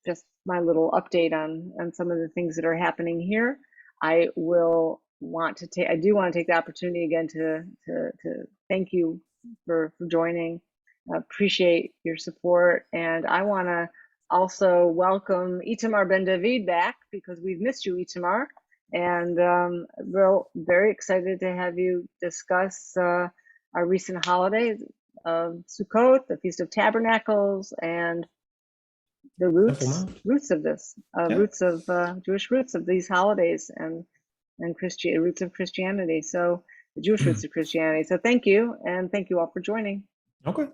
just my little update on some of the things that are happening here. I do want to take the opportunity again to thank you for joining. I appreciate your support, and I want to also welcome Itamar Ben David back, because we've missed you, Itamar, and we're very excited to have you discuss our recent holidays of Sukkot, the Feast of Tabernacles, and the roots of this, Jewish roots of these holidays, and roots of Christianity. So the Jewish roots of Christianity. So thank you, and thank you all for joining. Okay,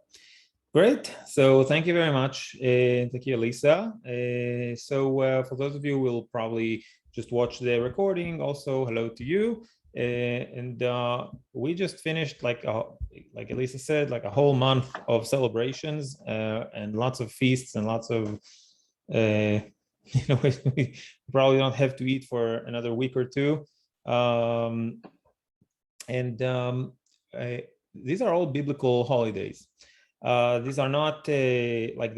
great. So thank you very much. Thank you, Elisa. For those of you who will probably just watch the recording, also hello to you. We just finished, like Elisa said, like a whole month of celebrations and lots of feasts and lots of we probably don't have to eat for another week or two. These are all biblical holidays. These are not like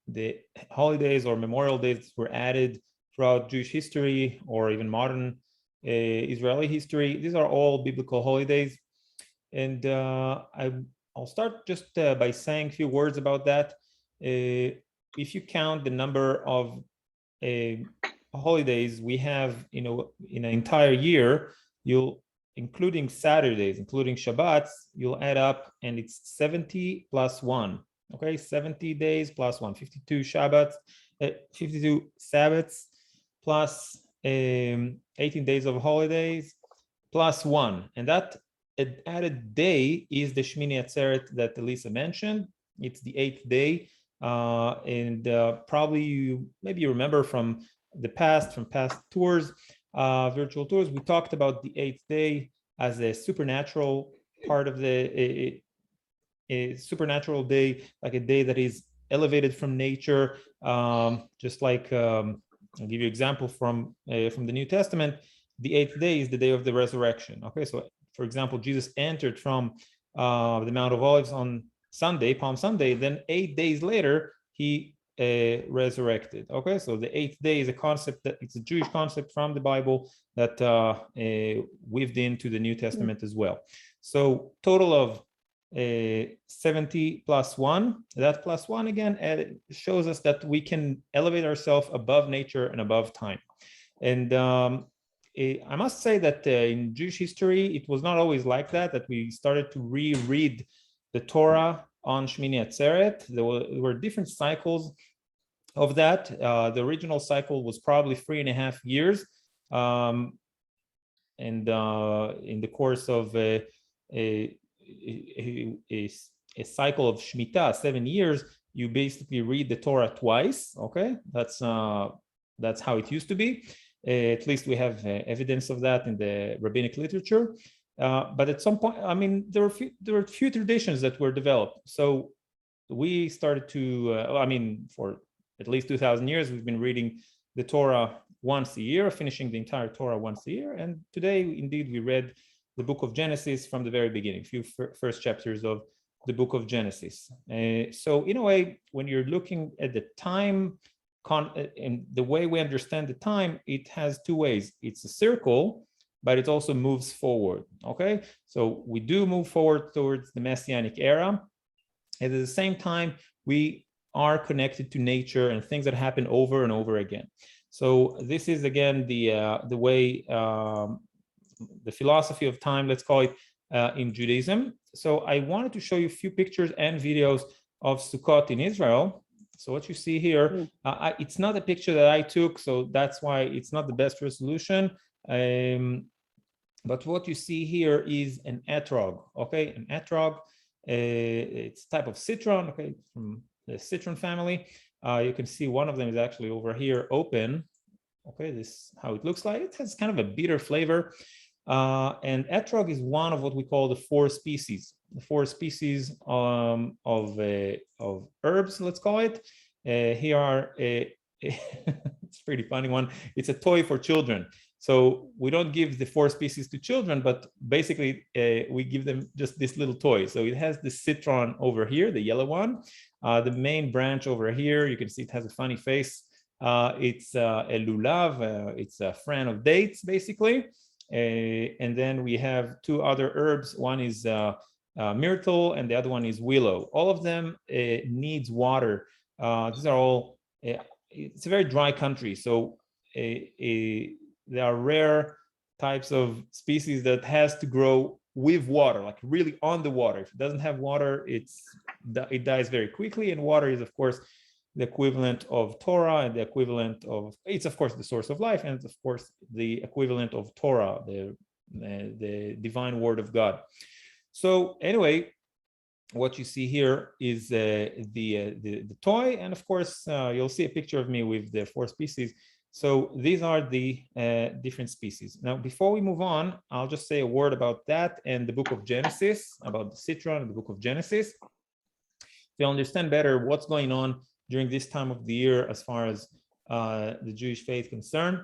the holidays or memorial days that were added throughout Jewish history or even modern Israeli history. These are all biblical holidays, and I'll start just by saying a few words about that. If you count the number of holidays we have, in an entire year, including Saturdays, including Shabbats, you'll add up, and it's 70 plus 1. Okay, 70 days plus 1, 52 Shabbats, 52 Sabbats plus 18 days of holidays plus 1, and that added day is the Shmini Atzeret that Elisa mentioned. It's the 8th day, and probably maybe you remember from past tours, virtual tours, we talked about the 8th day as a supernatural part of a supernatural day, like a day that is elevated from nature, just like I'll give you an example from the New Testament. The 8th day is the day of the resurrection. Okay, so for example, Jesus entered from the Mount of Olives on Sunday, Palm Sunday. Then 8 days later, he resurrected. Okay, so the 8th day is a concept it's a Jewish concept from the Bible that weaved into the New Testament as well. So total of 70 plus 1. That plus 1 again shows us that we can elevate ourselves above nature and above time. And I must say that in Jewish history, it was not always like that we started to reread the Torah on Shmini Atzeret. There were different cycles of that. The original cycle was probably 3.5 years. And in the course of a cycle of Shemitah, 7 years, you basically read the Torah twice. Okay, that's how it used to be. At least we have evidence of that in the rabbinic literature. But at some point, I mean, there were a few traditions that were developed. So we started to, for at least 2,000 years, we've been reading the Torah once a year, finishing the entire Torah once a year. And today, indeed, we read the book of Genesis from the very beginning, few first chapters of the book of Genesis. So in a way, when you're looking at the time, and the way we understand the time, it has two ways. It's a circle, but it also moves forward. Okay, so we do move forward towards the Messianic era, and at the same time, we are connected to nature and things that happen over and over again. So this is again the way, the philosophy of time, let's call it, in Judaism. So I wanted to show you a few pictures and videos of Sukkot in Israel. So what you see here, it's not a picture that I took, so that's why it's not the best resolution. But what you see here is an etrog. Okay, an etrog. It's a type of citron. Okay, from the citron family. You can see one of them is actually over here, open. Okay, this is how it looks like. It has kind of a bitter flavor. And etrog is one of what we call the 4 species. The 4 species of herbs, let's call it. Here are it's a pretty funny one. It's a toy for children. So we don't give the 4 species to children, but basically we give them just this little toy. So it has the citron over here, the yellow one. The main branch over here, you can see it has a funny face. It's a lulav, it's a friend of dates, basically. And then we have two other herbs. One is myrtle, and the other one is willow. All of them needs water. These are all, it's a very dry country, so there are rare types of species that has to grow with water, like really on the water. If it doesn't have water, it dies very quickly. And water is, of course, the equivalent of Torah, and the equivalent of, it's of course the source of life, and it's of course the equivalent of Torah, the divine word of God. So anyway, what you see here is the toy, and of course you'll see a picture of me with the 4 species. So these are the different species. Now, before we move on, I'll just say a word about that and the book of Genesis, about the citron and the book of Genesis. To understand better what's going on during this time of the year as far as the Jewish faith concerned.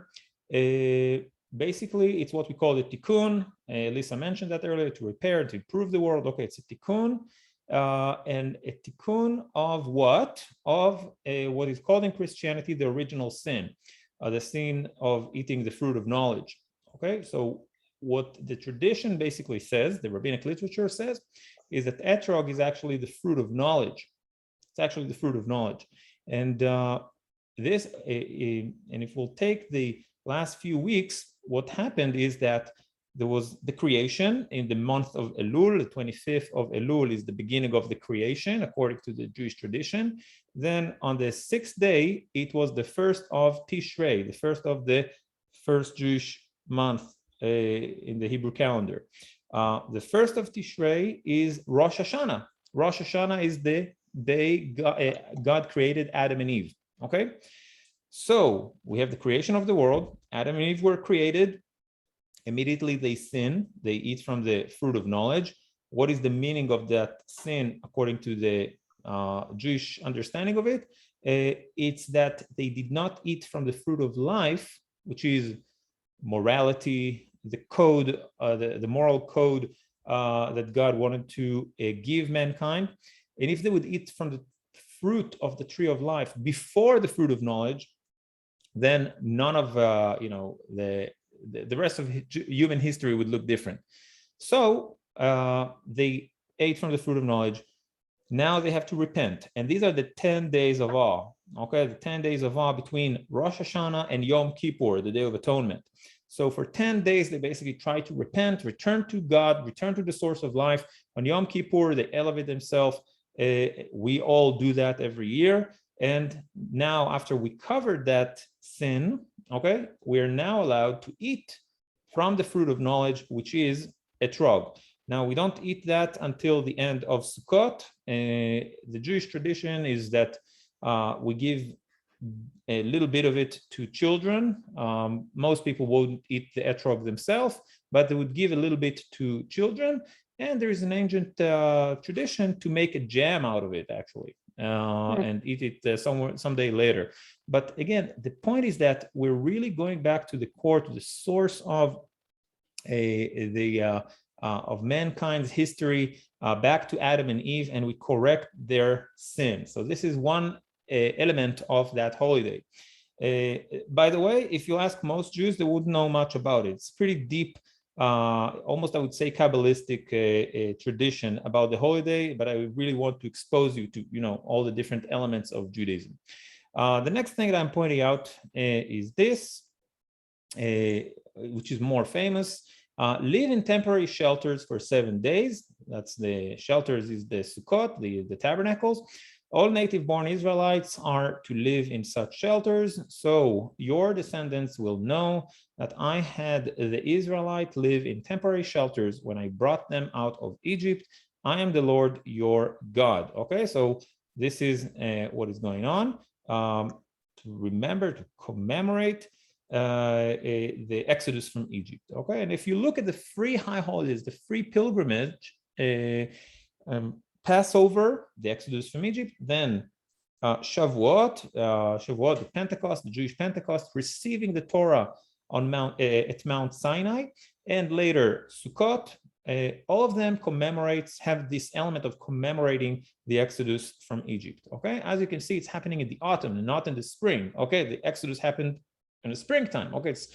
Basically, it's what we call the tikkun. Lisa mentioned that earlier, to repair, to improve the world. Okay, it's a tikkun. And a tikkun of what? Of what is called in Christianity the original sin, the sin of eating the fruit of knowledge. Okay, so what the tradition basically says, the rabbinic literature says, is that etrog is actually the fruit of knowledge. It's actually the fruit of knowledge. And this, and if we'll take the last few weeks, what happened is that there was the creation in the month of Elul. The 25th of Elul is the beginning of the creation, according to the Jewish tradition. Then on the 6th day, it was the first of Tishrei, the first of the first Jewish month in the Hebrew calendar. The first of Tishrei is Rosh Hashanah. Rosh Hashanah is the day God created Adam and Eve. Okay, so we have the creation of the world. Adam and Eve were created. Immediately they sin. They eat from the fruit of knowledge. What is the meaning of that sin according to the Jewish understanding of it? It's that they did not eat from the fruit of life, which is morality, the code, the moral code that God wanted to give mankind. And if they would eat from the fruit of the tree of life before the fruit of knowledge, then none of the rest of human history would look different. So they ate from the fruit of knowledge. Now they have to repent, and these are the 10 days of awe. Okay, the 10 days of awe between Rosh Hashanah and Yom Kippur, the Day of Atonement. So for 10 days, they basically try to repent, return to God, return to the source of life. On Yom Kippur, they elevate themselves. We all do that every year. And now, after we covered that sin, okay, we are now allowed to eat from the fruit of knowledge, which is etrog. Now, we don't eat that until the end of Sukkot. The Jewish tradition is that we give a little bit of it to children. Most people won't eat the etrog themselves, but they would give a little bit to children. And there is an ancient tradition to make a jam out of it, actually, and eat it someday later. But again, the point is that we're really going back to the core, to the source of of mankind's history, back to Adam and Eve, and we correct their sin. So this is one element of that holiday. By the way, if you ask most Jews, they wouldn't know much about it. It's pretty deep, almost I would say Kabbalistic tradition about the holiday, but I really want to expose you to all the different elements of Judaism. The next thing that I'm pointing out is this, which is more famous. Live in temporary shelters for 7 days. That's the shelters, is the Sukkot, the Tabernacles. All native-born Israelites are to live in such shelters, so your descendants will know that I had the Israelite live in temporary shelters when I brought them out of Egypt. I am the Lord your God. Okay, so this is what is going on. To remember, to commemorate the Exodus from Egypt. Okay, and if you look at the free high holidays, the free pilgrimage, Passover, the Exodus from Egypt, then Shavuot, the Pentecost, the Jewish Pentecost, receiving the Torah on at Mount Sinai, and later Sukkot, all of them have this element of commemorating the Exodus from Egypt. Okay, as you can see, it's happening in the autumn and not in the spring. Okay, the Exodus happened in the springtime. Okay, it's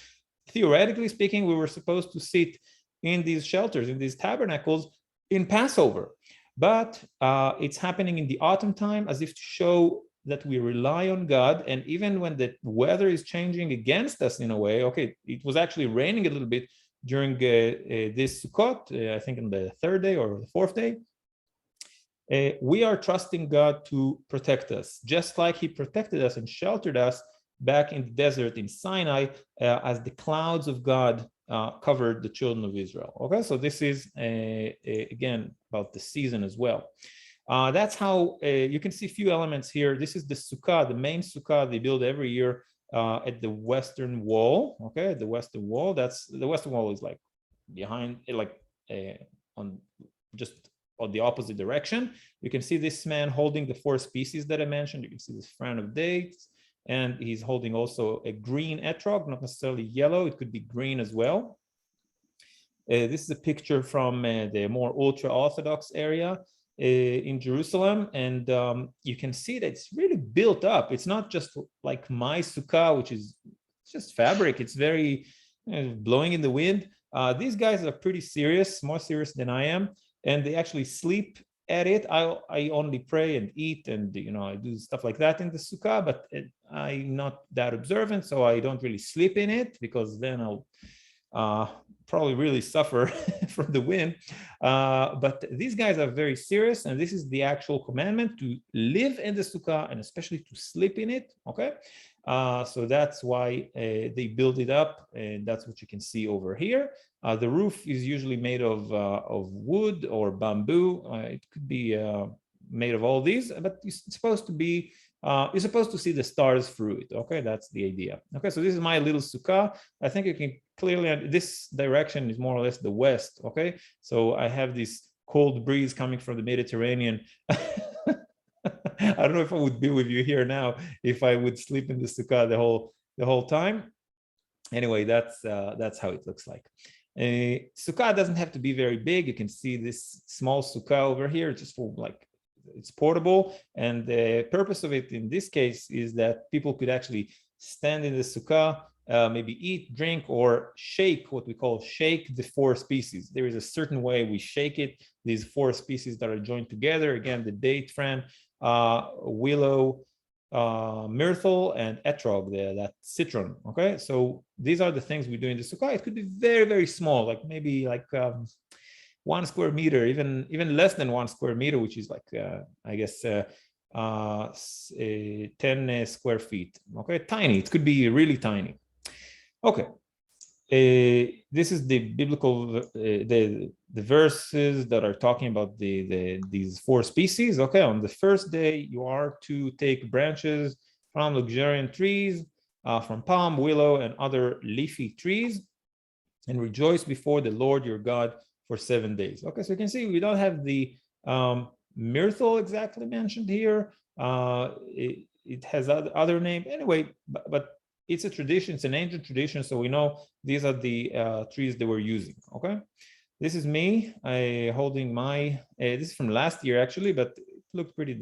theoretically speaking, we were supposed to sit in these shelters, in these tabernacles in Passover, but it's happening in the autumn time as if to show that we rely on God. And even when the weather is changing against us in a way, okay, it was actually raining a little bit during this Sukkot, I think on the third day or the fourth day, we are trusting God to protect us, just like he protected us and sheltered us back in the desert in Sinai as the clouds of God covered the children of Israel. Okay, so this is, again, about the season as well. That's how you can see a few elements here. This is the sukkah, the main sukkah they build every year at the western wall. Okay, the western wall. The western wall is like behind, like on just on the opposite direction. You can see this man holding the 4 species that I mentioned. You can see this fern of dates, and he's holding also a green etrog, not necessarily yellow. It could be green as well. This is a picture from the more ultra-Orthodox area in Jerusalem, and you can see that it's really built up. It's not just like my sukkah, which is just fabric. It's very blowing in the wind. These guys are pretty serious, more serious than I am, and they actually sleep at it. I only pray and eat, and I do stuff like that in the sukkah, but I'm not that observant, so I don't really sleep in it, because then I'll probably really suffer from the wind. But these guys are very serious, and this is the actual commandment, to live in the sukkah and especially to sleep in it. Okay, so that's why they build it up, and that's what you can see over here. The roof is usually made of wood or bamboo. It could be made of all these, but it's supposed to be you're supposed to see the stars through it. Okay, that's the idea. Okay, so this is my little sukkah. I think you can clearly, this direction is more or less the west. Okay, so I have this cold breeze coming from the Mediterranean. I don't know if I would be with you here now if I would sleep in the sukkah the whole time. Anyway, that's how it looks like. Sukkah doesn't have to be very big. You can see this small sukkah over here, just for like, it's portable, and the purpose of it in this case is that people could actually stand in the sukkah, maybe eat, drink, or shake, what we call shake the 4 species. There is a certain way we shake it, these 4 species that are joined together. Again, the date fern, willow, myrtle, and etrog, that citron. Okay, so these are the things we do in the sukkah. It could be very, very small, like maybe like 1 square meter, even less than 1 square meter, which is like I guess 10 square feet. Okay, tiny. It could be really tiny. Okay, this is the biblical the verses that are talking about these 4 species. Okay, on the first day you are to take branches from luxuriant trees, from palm, willow, and other leafy trees, and rejoice before the Lord your God for 7 days. Okay, so you can see we don't have the myrtle exactly mentioned here. It has other name anyway, but it's a tradition. It's an ancient tradition, so we know these are the trees they were using. Okay, this is me holding my. This is from last year actually, but it looked pretty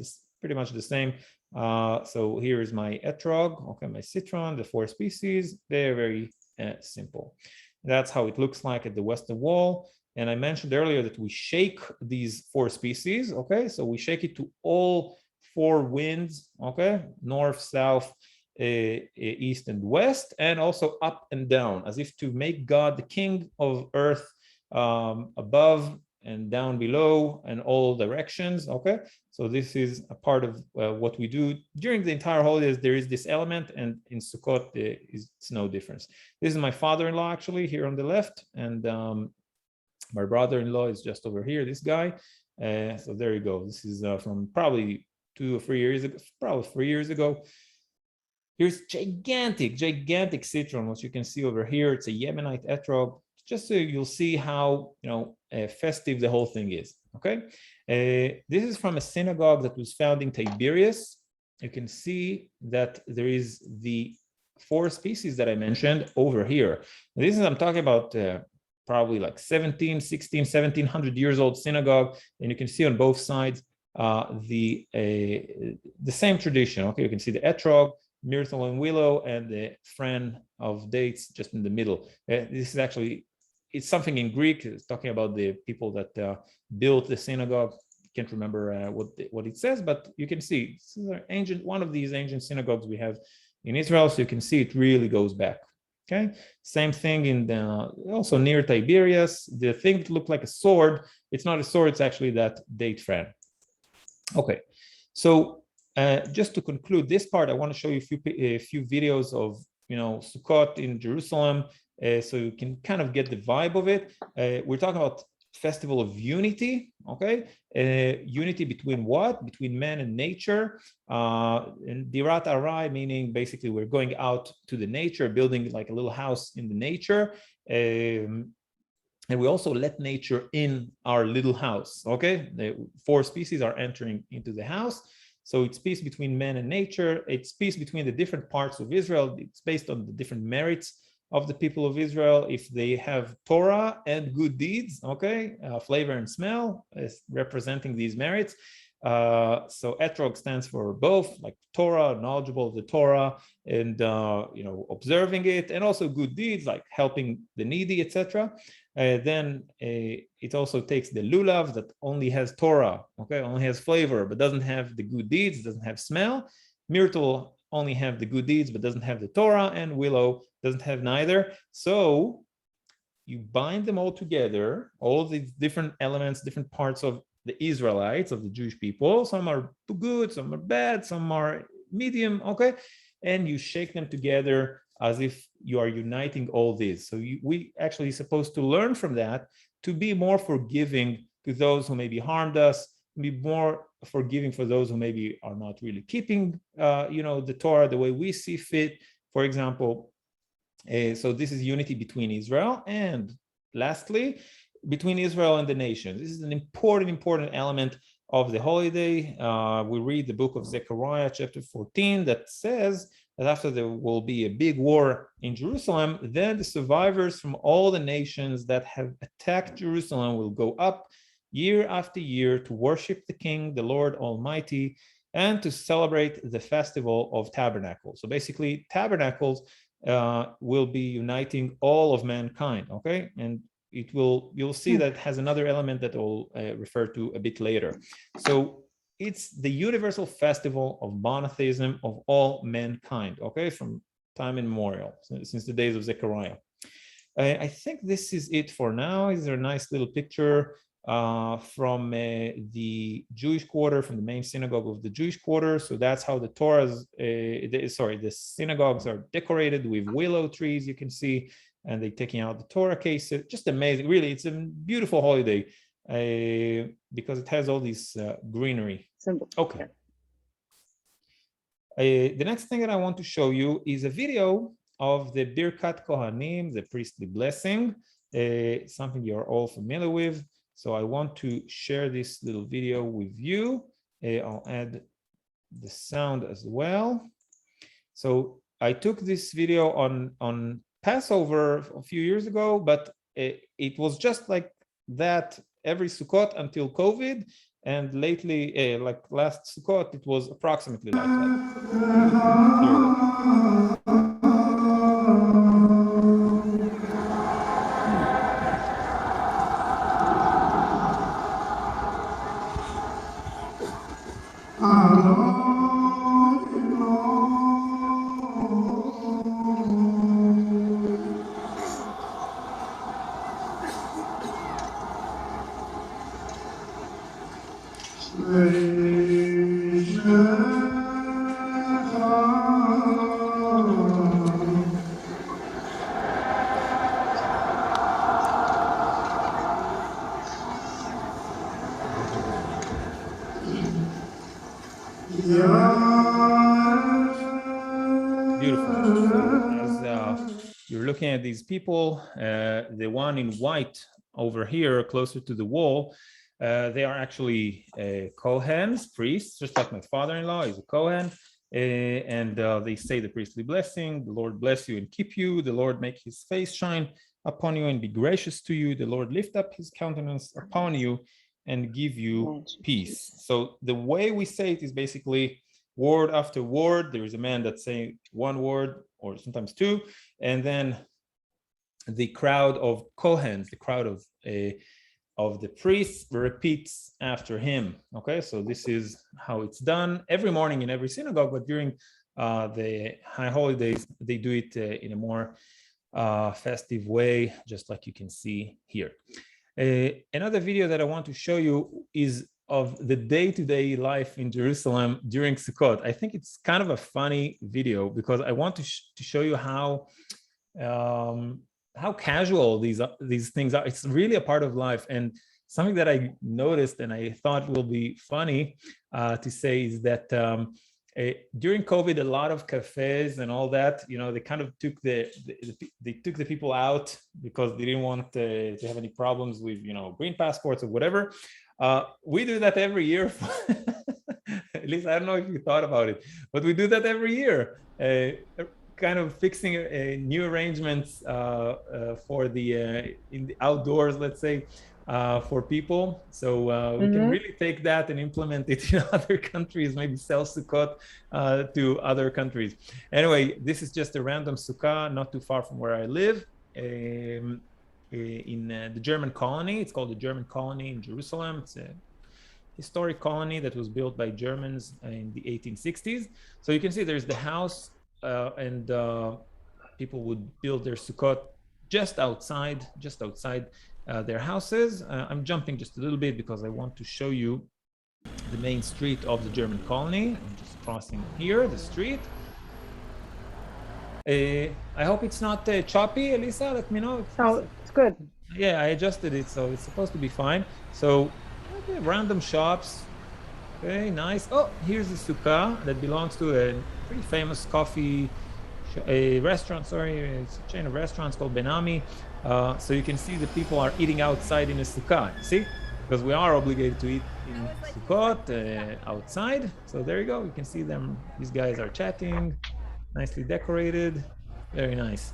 much the same. So here is my etrog. Okay, my citron, the 4 species. Very simple. That's how it looks like at the western wall. And I mentioned earlier that we shake these 4 species. Okay, so we shake it to all 4 winds. Okay, north, south, east, and west, and also up and down, as if to make God the king of earth, above and down below and all directions. Okay, so this is a part of what we do during the entire holidays. There is this element, and in Sukkot it's no difference. This is my father-in-law actually here on the left, and my brother-in-law is just over here, this guy. So there you go. This is from probably 2 or 3 years ago, probably 3 years ago. Here's gigantic citron, what you can see over here. It's a Yemenite etrog, just so you'll see how festive the whole thing is. Okay, this is from a synagogue that was found in Tiberias. You can see that there is the 4 species that I mentioned over here. This is, I'm talking about probably like 17, 16, 1700 years old synagogue. And you can see on both sides the same tradition. Okay, you can see the etrog, myrtle and willow, and the fern of dates just in the middle. This is actually, it's something in Greek. It's talking about the people that built the synagogue. Can't remember what it says, but you can see this is an one of these ancient synagogues we have in Israel. So you can see it really goes back. Okay, same thing in also near Tiberias. The thing that looked like a sword, it's not a sword, it's actually that date fern. Okay, so just to conclude this part, I want to show you a few videos of Sukkot in Jerusalem, so you can kind of get the vibe of it. We're talking about festival of unity, okay? Unity between what? Between man and nature. And Dirat Arai, meaning basically we're going out to the nature, building like a little house in the nature. And we also let nature in our little house, okay? The 4 species are entering into the house. So it's peace between man and nature. It's peace between the different parts of Israel. It's based on the different merits of the people of Israel. If they have Torah and good deeds, okay, flavor and smell is representing these merits. So etrog stands for both, like Torah, knowledgeable of the Torah, and observing it, and also good deeds like helping the needy, etc. Then it also takes the lulav that only has Torah, okay, only has flavor but doesn't have the good deeds, doesn't have smell. Myrtle only have the good deeds but doesn't have the Torah, and willow doesn't have neither. So you bind them all together, all these different elements, different parts of the Israelites, of the Jewish people. Some are good, some are bad, some are medium, okay? And you shake them together as if you are uniting all this. So we actually supposed to learn from that to be more forgiving to those who maybe harmed us, be more forgiving for those who maybe are not really keeping the Torah the way we see fit, for example. So this is unity between Israel, and lastly, between Israel and the nations. This is an important element of the holiday. We read the book of Zechariah, chapter 14, that says that after there will be a big war in Jerusalem, then the survivors from all the nations that have attacked Jerusalem will go up year after year to worship the King, the Lord Almighty, and to celebrate the festival of Tabernacles. So basically, Tabernacles will be uniting all of mankind, okay? And you'll see that it has another element that I'll refer to a bit later. So it's the universal festival of monotheism of all mankind, okay, from time immemorial, since the days of Zechariah. I think this is it for now. Is there a nice little picture from the Jewish quarter, from the main synagogue of the Jewish quarter. So that's how the the synagogues are decorated with willow trees, you can see, and they're taking out the Torah cases. Just amazing, really. It's a beautiful holiday because it has all this greenery. Simple. Okay. The next thing that I want to show you is a video of the Birkat Kohanim, the priestly blessing, something you're all familiar with. So I want to share this little video with you. I'll add the sound as well. So I took this video on Passover a few years ago, but it was just like that every Sukkot until COVID. And lately, like last Sukkot, it was approximately like that. Beautiful. So as you're looking at these people, the one in white over here, closer to the wall, they are actually Kohens, priests, just like my father-in-law is a Kohen. And they say the priestly blessing: the Lord bless you and keep you, the Lord make his face shine upon you and be gracious to you. The Lord lift up his countenance upon you and give you peace. So the way we say it is basically word after word. There is a man that's saying one word or sometimes two, and then the crowd of Kohens, the crowd of the priests repeats after him. Okay, so this is how it's done every morning in every synagogue, but during the high holidays, they do it in a more festive way, just like you can see here. Another video that I want to show you is of the day-to-day life in Jerusalem during Sukkot. I think it's kind of a funny video because I want to show you how casual these things are. It's really a part of life. And something that I noticed and I thought will be funny to say is that during COVID, a lot of cafes and all that, they kind of took the people out because they didn't want to have any problems with, green passports or whatever. We do that every year. At least I don't know if you thought about it, but we do that every year. Kind of fixing new arrangements for in the outdoors, let's say, for people. So we can really take that and implement it in other countries, maybe sell Sukkot to other countries. Anyway, this is just a random sukkah, not too far from where I live, in the German colony. It's called the German colony in Jerusalem. It's a historic colony that was built by Germans in the 1860s. So you can see there's the house, and people would build their Sukkot just outside their houses. I'm jumping just a little bit because I want to show you the main street of the German colony. I'm just crossing here, the street. I hope it's not choppy, Elisa. Let me know. It's good. Yeah, I adjusted it, so it's supposed to be fine. So random shops. Okay, nice. Oh, here's the sukkah that belongs to a pretty famous coffee restaurant. Sorry, it's a chain of restaurants called Benami. So you can see the people are eating outside in a sukkah. See, because we are obligated to eat in Sukkot outside. So there you go. You can see them. These guys are chatting, nicely decorated, very nice.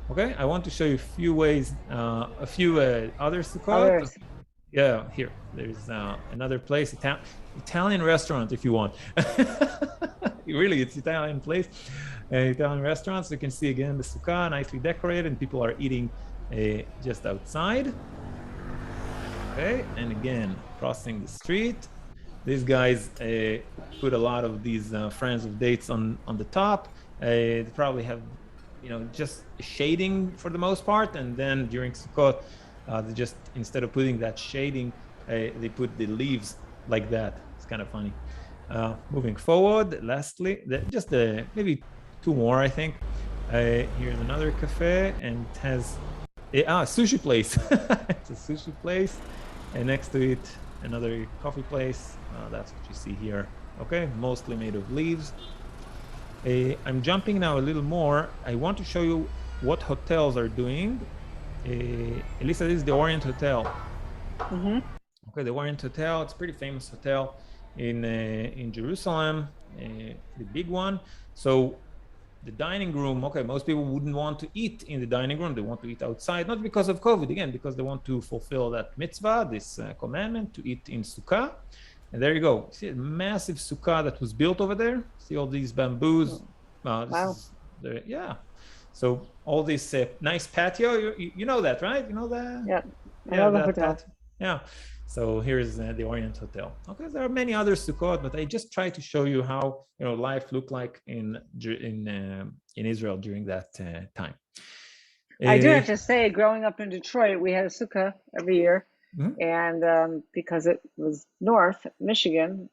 Okay, I want to show you a few ways, a few other Sukkot. Yeah, here, there's another place, Italian restaurant if you want. Really, it's Italian place, Italian restaurants. You can see again the sukkah, nicely decorated, and people are eating just outside. Okay, and again, crossing the street. These guys put a lot of these friends of dates on the top. They probably have, just shading for the most part, and then during Sukkot, they just, instead of putting that shading, they put the leaves like that. It's kind of funny. Moving forward, lastly, just maybe two more, I think. Here's another cafe, and it has a sushi place. It's a sushi place, and next to it, another coffee place. That's what you see here. Okay, mostly made of leaves. I'm jumping now a little more. I want to show you what hotels are doing. Elisa, this is the Orient Hotel. Okay, the Orient Hotel. It's a pretty famous hotel in Jerusalem, the big one. So the dining room. Okay, most people wouldn't want to eat in the dining room. They want to eat outside, not because of COVID, again, because they want to fulfill that mitzvah, this commandment to eat in sukkah. And there you go. See a massive sukkah that was built over there. See all these bamboos. Wow. Yeah. So all this nice patio, you know that, right? You know that? Yeah, I know the hotel. Yeah. So here's the Orient Hotel. Okay, there are many other Sukkot, but I just try to show you how life looked like in Israel during that time. I do have to say, growing up in Detroit, we had a sukkah every year, and because it was north Michigan,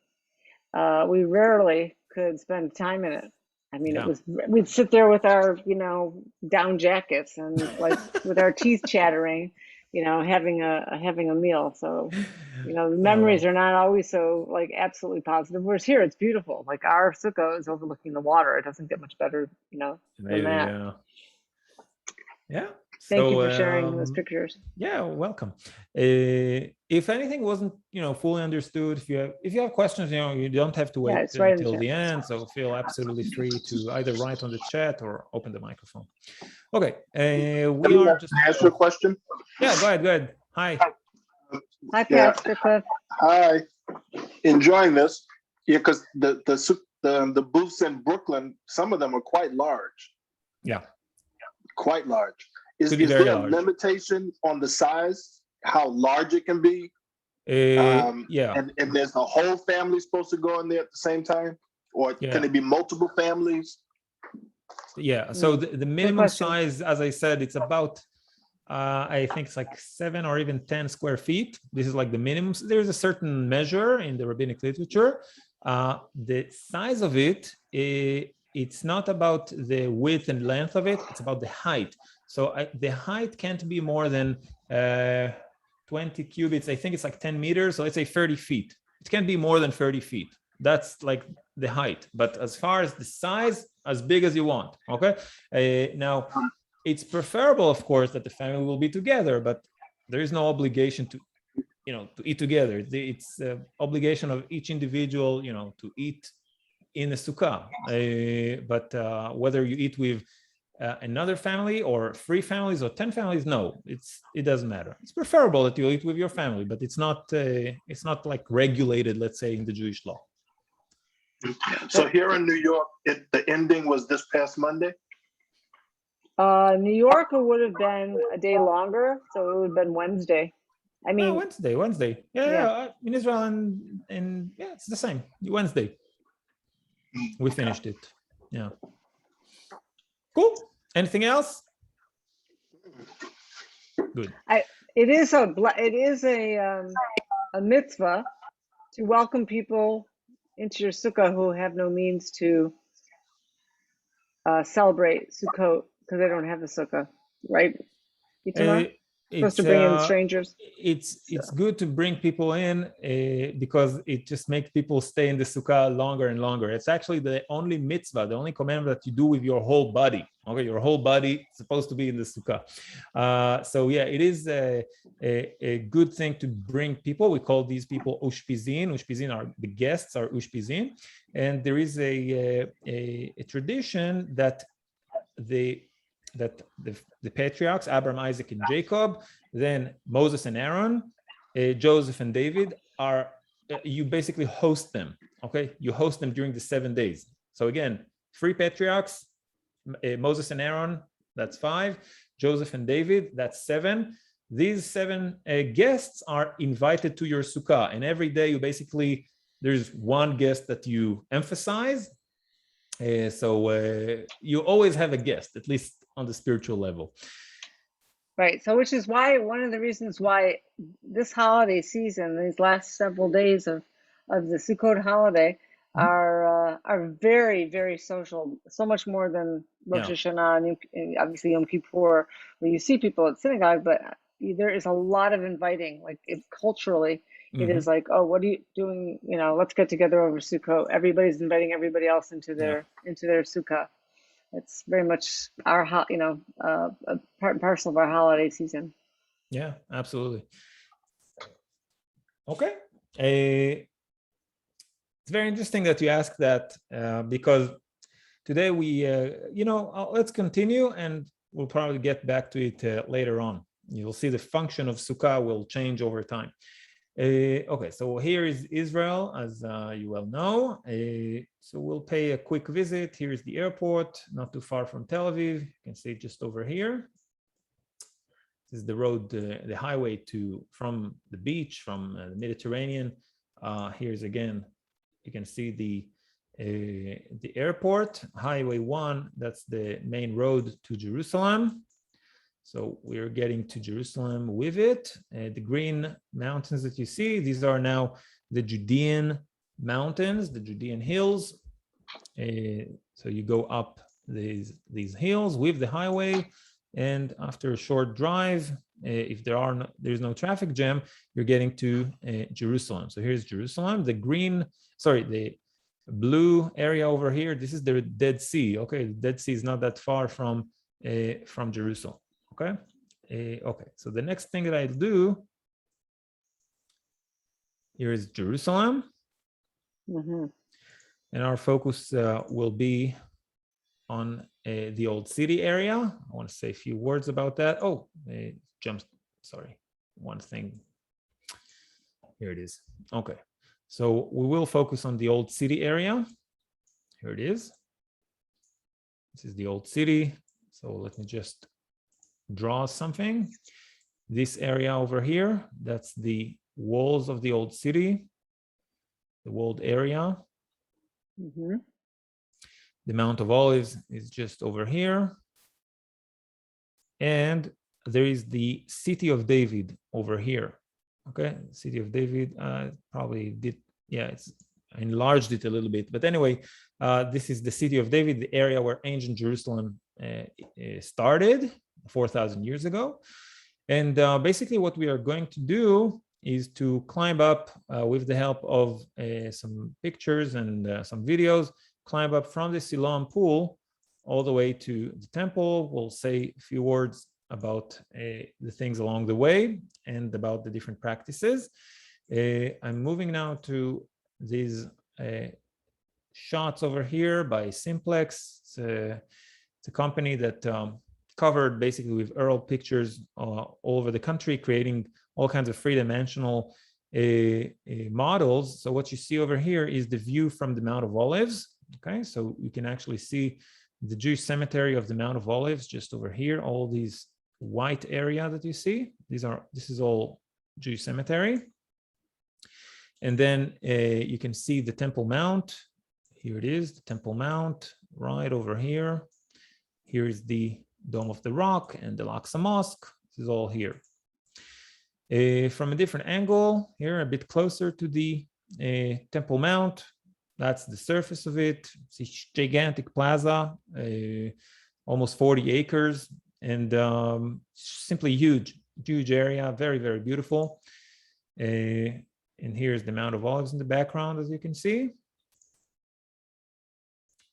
we rarely could spend time in it. I mean, we'd sit there with our, down jackets and like with our teeth chattering, having a meal. So, the memories are not always so like absolutely positive. Whereas here, it's beautiful. Like our sukkah is overlooking the water. It doesn't get much better, than that. Yeah. Thank you So for sharing those pictures. yeah, welcome. If anything wasn't, fully understood, if you have questions, you don't have to Yeah, wait it's right in the until chat. the end. So feel absolutely free to either write on the chat or open the microphone. Okay, we are just. Can I ask you a question? Yeah, go ahead. Hi. Hi, Yeah. Pastor Cliff. Hi. Enjoying this. Yeah, because the booths in Brooklyn, some of them are quite large. Yeah. Quite large. Is Could be very there a large. limitation on the size, how large it can be? Yeah. And there's the whole family supposed to go in there at the same time? Or can it be multiple families? Yeah. So the minimum question. size, as I said, it's about I think it's like 7 or even 10 square feet. This is like the minimum. There's a certain measure in the rabbinic literature. The size of it, it's not about the width and length of it. It's about the height. So the height can't be more than 20 cubits. I think it's like 10 meters. So let's say 30 feet. It can't be more than 30 feet. That's like the height. But as far as the size, as big as you want. Okay. Now, it's preferable, of course, that the family will be together, but there is no obligation to eat together. It's obligation of each individual, to eat in a sukkah. But whether you eat with another family or 3 families or 10 families, no, it doesn't matter. It's preferable that you eat with your family, but it's not like regulated, let's say, in the Jewish law. So here in New York, the ending was this past Monday? New York would have been a day longer, so it would have been Wednesday. I mean, Wednesday. Yeah. In Israel and yeah, it's the same. Wednesday. We finished it. Yeah. Cool. Anything else? Good. It is a mitzvah to welcome people into your sukkah who have no means to celebrate Sukkot because they don't have a sukkah, right? Supposed to bring in strangers. It's good to bring people in because it just makes people stay in the sukkah longer and longer. It's actually the only mitzvah, the only commandment that you do with your whole body. Okay, your whole body is supposed to be in the sukkah. So yeah, it is a good thing to bring people. We call these people ushpizin. Ushpizin are the guests, are ushpizin, and there is a tradition that the patriarchs, Abraham, Isaac, and Jacob, then Moses and Aaron, Joseph and David, you basically host them. Okay, you host them during the 7 days. So again, 3 patriarchs, Moses and Aaron, that's 5. Joseph and David, that's 7. These 7 guests are invited to your sukkah, and every day there's one guest that you emphasize. So you always have a guest, at least on the spiritual level. Right. So which is why one of the reasons why this holiday season, these last several days of the Sukkot holiday are very, very social, so much more than Rosh Hashanah and obviously Yom Kippur, where you see people at synagogue, but there is a lot of inviting, like culturally. It is like, oh, what are you doing? Let's get together over Sukkot. Everybody's inviting everybody else into their sukkah. It's very much our, part and parcel of our holiday season. Yeah, absolutely. Okay. It's very interesting that you asked that because today let's continue and we'll probably get back to it later on. You'll see the function of sukkah will change over time. Okay, so here is Israel, as you well know. So we'll pay a quick visit. Here is the airport, not too far from Tel Aviv. You can see it just over here. This is the road, the highway from the beach, from the Mediterranean. Here's again, you can see the airport, Highway 1. That's the main road to Jerusalem. So we're getting to Jerusalem with it. The green mountains that you see, these are now the Judean mountains, the Judean hills. So you go up these hills with the highway, and after a short drive, if there's no traffic jam, you're getting to Jerusalem. So here's Jerusalem. The blue area over here, this is the Dead Sea. Okay, the Dead Sea is not that far from Jerusalem. Okay. Okay. So the next thing that I'll do here is Jerusalem, and our focus will be on the old city area. I want to say a few words about that. Oh, sorry, one thing. Here it is. Okay, so we will focus on the old city area. Here it is. This is the old city. So let me just draw something. This area over here, that's the walls of the old city, the walled area. The Mount of Olives is just over here. And there is the city of David over here. Okay, city of David, probably did, yeah, it's I enlarged it a little bit. But anyway, this is the city of David, the area where ancient Jerusalem started 4,000 years ago. And basically what we are going to do is to climb up with the help of some pictures and some videos, climb up from the Siloam pool all the way to the temple. We'll say a few words about the things along the way and about the different practices. I'm moving now to these shots over here by Simplex. It's a company that covered basically with Earl pictures all over the country, creating all kinds of three-dimensional models. So what you see over here is the view from the Mount of Olives. Okay, so you can actually see the Jewish cemetery of the Mount of Olives just over here. All these white area that you see, this is all Jewish cemetery. And then you can see the Temple Mount. Here it is, the Temple Mount, right over here. Here is the Dome of the Rock and the Al-Aqsa Mosque. This is all here. From a different angle, here a bit closer to the Temple Mount, that's the surface of it. It's a gigantic plaza, almost 40 acres, and simply huge area, very, very beautiful. And here's the Mount of Olives in the background, as you can see.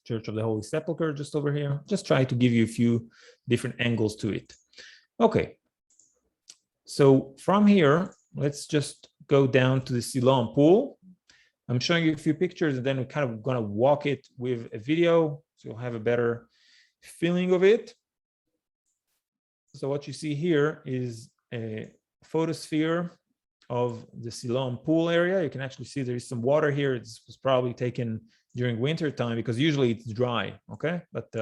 Church of the Holy Sepulchre just over here. Just try to give you a few different angles to it. Okay. So from here, let's just go down to the Siloam pool. I'm showing you a few pictures, and then we're kind of going to walk it with a video, so you'll have a better feeling of it. So what you see here is a photosphere of the Siloam pool area. You can actually see there is some water here. It was probably taken during winter time because usually it's dry, okay? But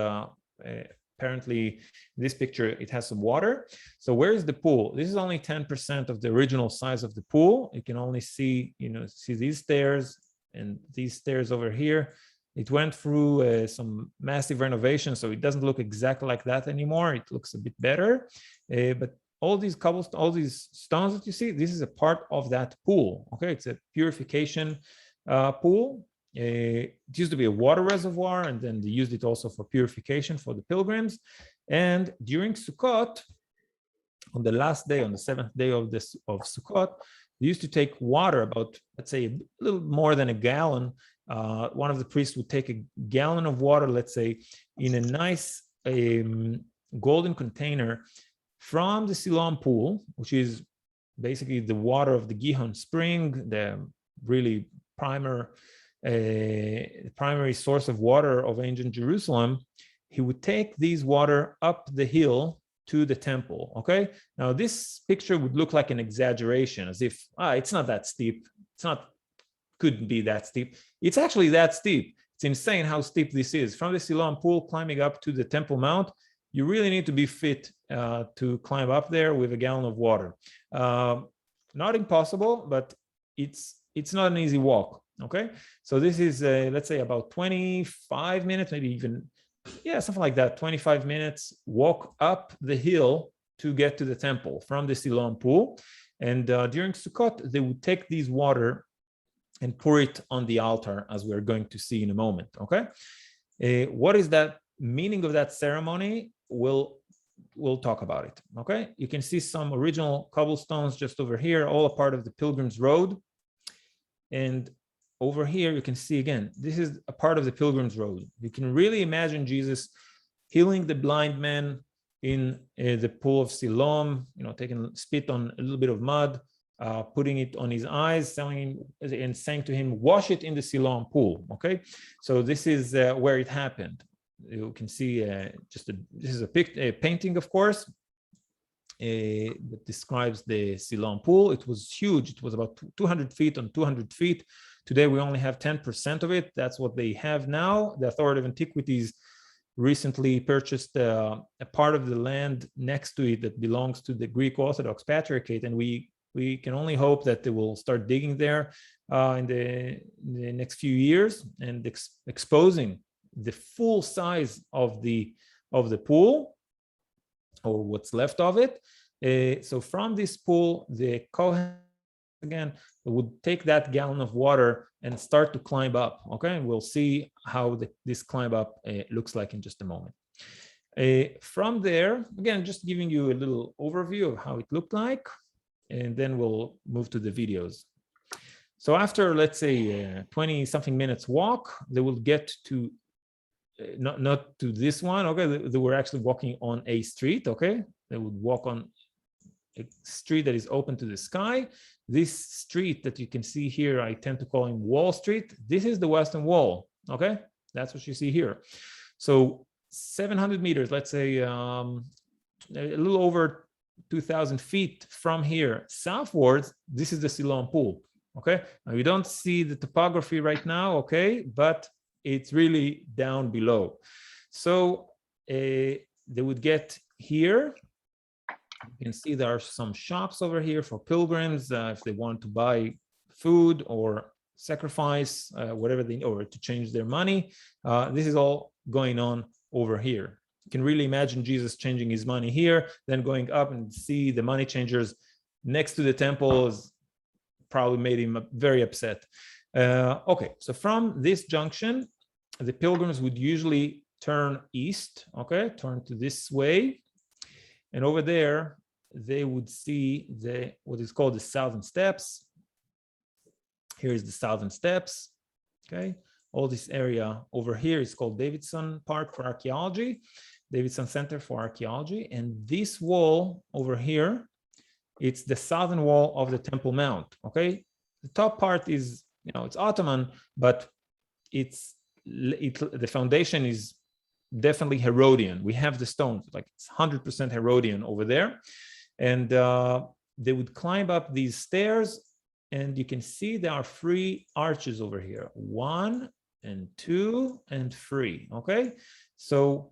apparently in this picture, it has some water. So where is the pool? This is only 10% of the original size of the pool. You can only see, see these stairs and these stairs over here. It went through some massive renovation, so it doesn't look exactly like that anymore. It looks a bit better. But all these cobblestones, all these stones that you see, this is a part of that pool, okay? It's a purification pool. It used to be a water reservoir, and then they used it also for purification for the pilgrims. And during Sukkot, on the last day, on the 7th day of Sukkot, they used to take water, about, let's say, a little more than a gallon. One of the priests would take a gallon of water, let's say, in a nice golden container from the Siloam pool, which is basically the water of the Gihon spring, the really primary source of water of ancient Jerusalem. He would take these water up the hill to the temple, okay? Now this picture would look like an exaggeration, as if, it's not that steep. Couldn't be that steep. It's actually that steep. It's insane how steep this is. From the Siloam pool, climbing up to the Temple Mount, you really need to be fit to climb up there with a gallon of water. Not impossible, but it's not an easy walk. Okay, so this is let's say about 25 minutes, maybe even, something like that, 25 minutes walk up the hill to get to the temple from the Siloam pool. And during Sukkot, they would take these water and pour it on the altar, as we're going to see in a moment. Okay, what is that meaning of that ceremony? We'll talk about it. Okay, you can see some original cobblestones just over here, all a part of the Pilgrim's Road. And over here, you can see again, this is a part of the Pilgrim's Road. You can really imagine Jesus healing the blind man, in the pool of Siloam, taking spit on a little bit of mud, putting it on his eyes, saying to him, wash it in the Siloam pool. Okay, so this is where it happened. You can see this is a painting, of course, that describes the Siloam pool. It was huge. It was about 200 feet on 200 feet. Today, we only have 10% of it. That's what they have now. The Authority of Antiquities recently purchased a part of the land next to it that belongs to the Greek Orthodox Patriarchate, and we can only hope that they will start digging there in the next few years and exposing the full size of the pool, or what's left of it. So from this pool, the Kohen again would take that gallon of water and start to climb up. Okay, and we'll see how this climb up looks like in just a moment. From there, again, just giving you a little overview of how it looked like, and then we'll move to the videos. So after, let's say, 20 something minutes walk, they will get to not to this one. Okay, they were actually walking on a street. Okay, they would walk on a street that is open to the sky. This street that you can see here, I tend to call him Wall Street. This is the Western Wall. Okay, that's what you see here. So 700 meters, let's say a little over 2,000 feet from here southwards, this is the Siloam pool. Okay, now you don't see the topography right now. Okay, but it's really down below. So they would get here. You can see there are some shops over here for pilgrims if they want to buy food or sacrifice, whatever they, or to change their money. This is all going on over here. You can really imagine Jesus changing his money here, then going up and see the money changers next to the temple is probably made him very upset. Okay, so from this junction, the pilgrims would usually turn east, okay, turn to this way. And over there, they would see what is called the Southern Steps. Here is the Southern Steps, okay? All this area over here is called Davidson Park for Archaeology, Davidson Center for Archaeology. And this wall over here, it's the southern wall of the Temple Mount, okay? The top part is, it's Ottoman, but the foundation is definitely Herodian. We have the stones, like it's 100% Herodian over there. And they would climb up these stairs, and you can see there are 3 arches over here, 1 and 2 and 3. Okay, so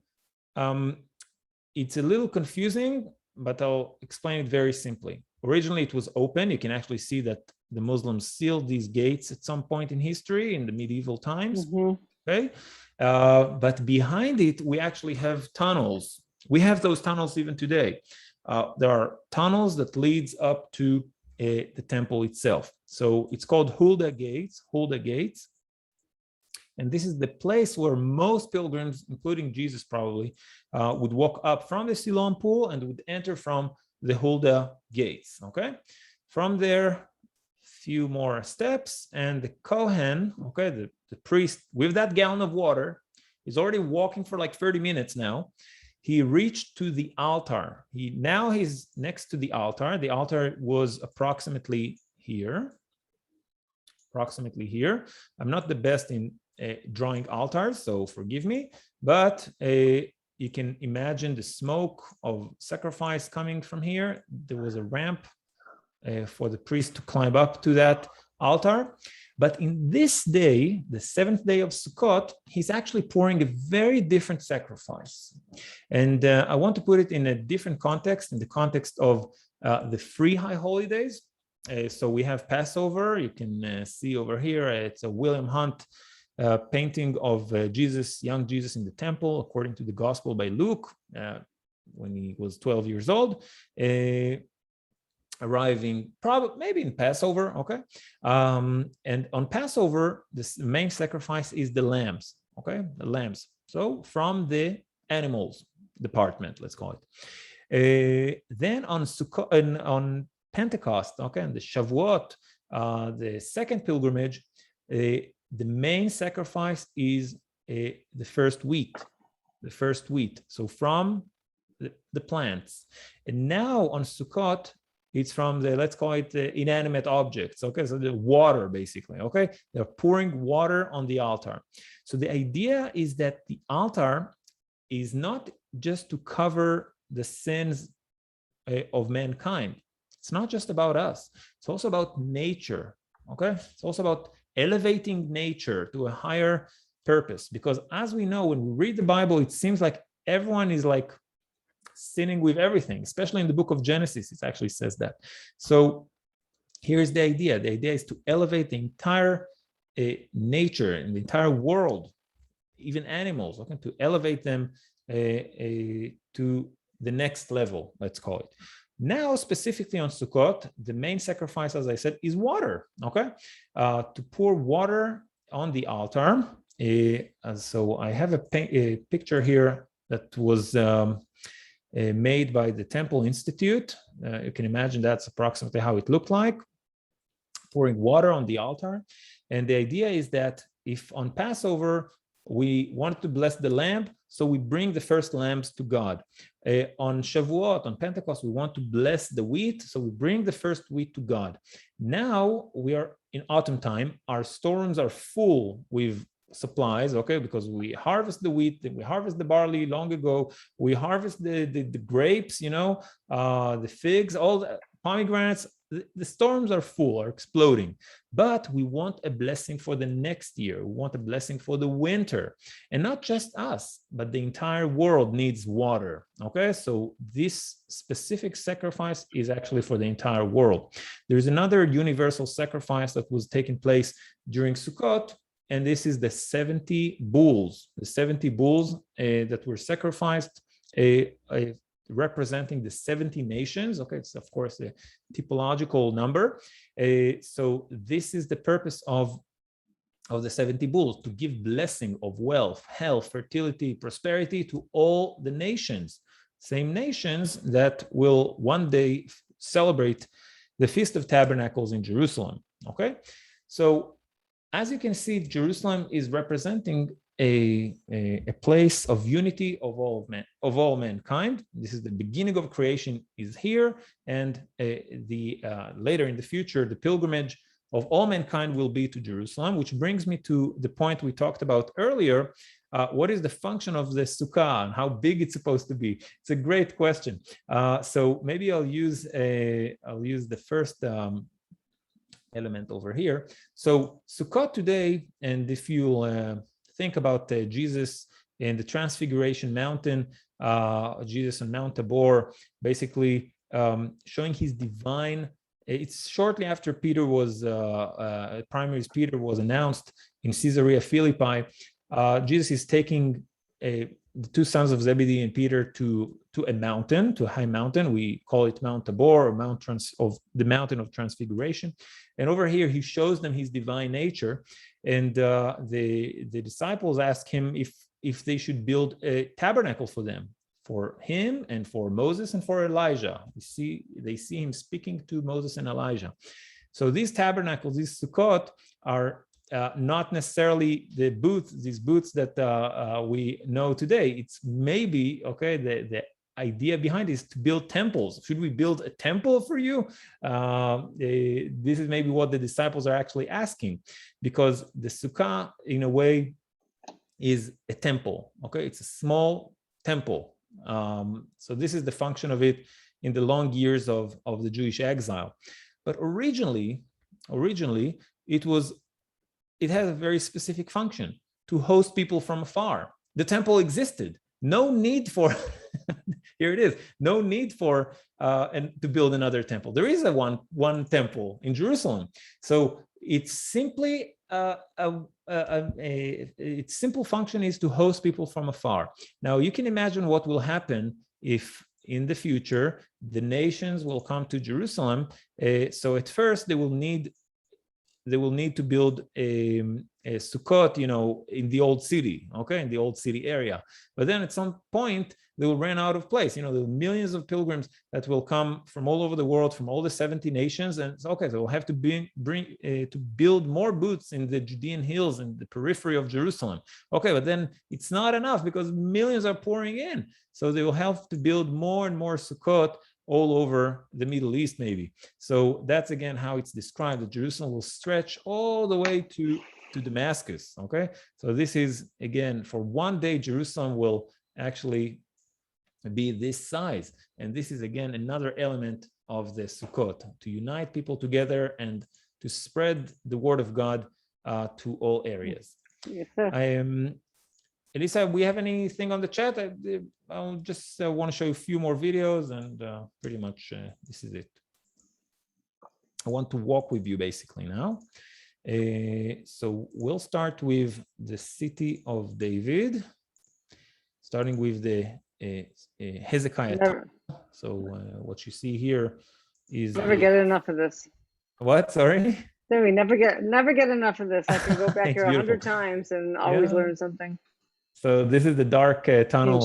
it's a little confusing, but I'll explain it very simply. Originally, it was open. You can actually see that the Muslims sealed these gates at some point in history in the medieval times. Okay, but behind it, we actually have tunnels. We have those tunnels even today. There are tunnels that leads up to the temple itself. So it's called Hulda Gates, and this is the place where most pilgrims, including Jesus probably, would walk up from the Siloam pool and would enter from the Hulda Gates. Okay, from there, few more steps, and the Kohen, okay, the priest with that gallon of water, is already walking for like 30 minutes now. He reached to the altar. He's next to the altar. The altar was approximately here. I'm not the best in drawing altars, so forgive me, but you can imagine the smoke of sacrifice coming from here. There was a ramp for the priest to climb up to that altar. But in this day, the 7th day of Sukkot, he's actually pouring a very different sacrifice. And I want to put it in a different context, in the context of the 3 high holidays. So we have Passover. You can see over here, it's a William Hunt painting of young Jesus in the temple, according to the Gospel by Luke, when he was 12 years old. Arriving probably maybe in Passover, okay? And on Passover, the main sacrifice is the lambs, okay? The lambs. So from the animals department, let's call it. Then on Sukkot, on Pentecost, okay, and the Shavuot, the second pilgrimage, the main sacrifice is the first wheat. So from the plants. And now on Sukkot, it's from the, let's call it the inanimate objects. Okay, so the water basically. Okay, they're pouring water on the altar. So the idea is that the altar is not just to cover the sins of mankind. It's not just about us. It's also about nature. Okay, it's also about elevating nature to a higher purpose. Because as we know, when we read the Bible, it seems like everyone is like sinning with everything, especially in the book of Genesis, it actually says that. So here's the idea. The idea is to elevate the entire nature and the entire world, even animals, okay, to elevate them to the next level, let's call it. Now, specifically on Sukkot, the main sacrifice, as I said, is water, okay? To pour water on the altar. So I have a picture here that was made by the Temple Institute. You can imagine that's approximately how it looked like, pouring water on the altar. And the idea is that if on Passover, we wanted to bless the lamb, so we bring the first lambs to God. On Shavuot, on Pentecost, we want to bless the wheat, so we bring the first wheat to God. Now we are in autumn time. Our storerooms are full with supplies, okay, because we harvest the wheat, we harvest the barley long ago, we harvest the grapes, you know, the figs, all the pomegranates. The storms are full, are exploding, but we want a blessing for the next year. We want a blessing for the winter, and not just us, but the entire world needs water. Okay, so this specific sacrifice is actually for the entire world. There's another universal sacrifice that was taking place during Sukkot, and this is the 70 bulls, that were sacrificed, representing the 70 nations. Okay, it's of course a typological number. So this is the purpose of the 70 bulls, to give blessing of wealth, health, fertility, prosperity to all the nations, same nations that will one day celebrate the Feast of Tabernacles in Jerusalem. Okay, so as you can see, Jerusalem is representing a place of unity of all mankind. This is the beginning of creation is here, and later in the future, the pilgrimage of all mankind will be to Jerusalem, which brings me to the point we talked about earlier. What is the function of the sukkah and how big it's supposed to be? It's a great question. So maybe I'll use the first element over here. So Sukkot today, and if you think about Jesus in the Transfiguration Mountain, Jesus on Mount Tabor, basically showing his divine. It's shortly after Peter was primary Peter was announced in Caesarea Philippi. Jesus is taking the two sons of Zebedee and Peter to a mountain, to a high mountain. We call it Mount Tabor, or the mountain of Transfiguration. And over here, he shows them his divine nature. And the disciples ask him if they should build a tabernacle for them, for him and for Moses and for Elijah. They see him speaking to Moses and Elijah. So these tabernacles, these Sukkot, are not necessarily these booths that we know today. It's maybe, okay, the idea behind it is to build temples. Should we build a temple for you? This is maybe what the disciples are actually asking, because the sukkah, in a way, is a temple. Okay, it's a small temple. So this is the function of it in the long years of the Jewish exile. But originally, it had a very specific function: to host people from afar. The temple existed. No need for here it is. No need for to build another temple. There is one temple in Jerusalem. So it's simply its simple function is to host people from afar. Now you can imagine what will happen if in the future the nations will come to Jerusalem. So at first they will need to build Sukkot, in the old city, okay, in the old city area. But then at some point, they will run out of place. There are millions of pilgrims that will come from all over the world, from all the 70 nations, and it's okay, so we'll have to to build more booths in the Judean hills and the periphery of Jerusalem. Okay, but then it's not enough because millions are pouring in. So they will have to build more and more Sukkot all over the Middle East, maybe. So that's again how it's described, that Jerusalem will stretch all the way to Damascus, okay? So this is, again, for one day, Jerusalem will actually be this size. And this is, again, another element of the Sukkot, to unite people together and to spread the word of God to all areas. Yes, Elisa, we have anything on the chat? I'll just want to show you a few more videos, and pretty much this is it. I want to walk with you basically now. So we'll start with the city of David, starting with the Hezekiah. So what you see here is never get enough of this. What? Sorry. So we never get enough of this. I can go back here 100 times and always learn something. So this is the dark tunnel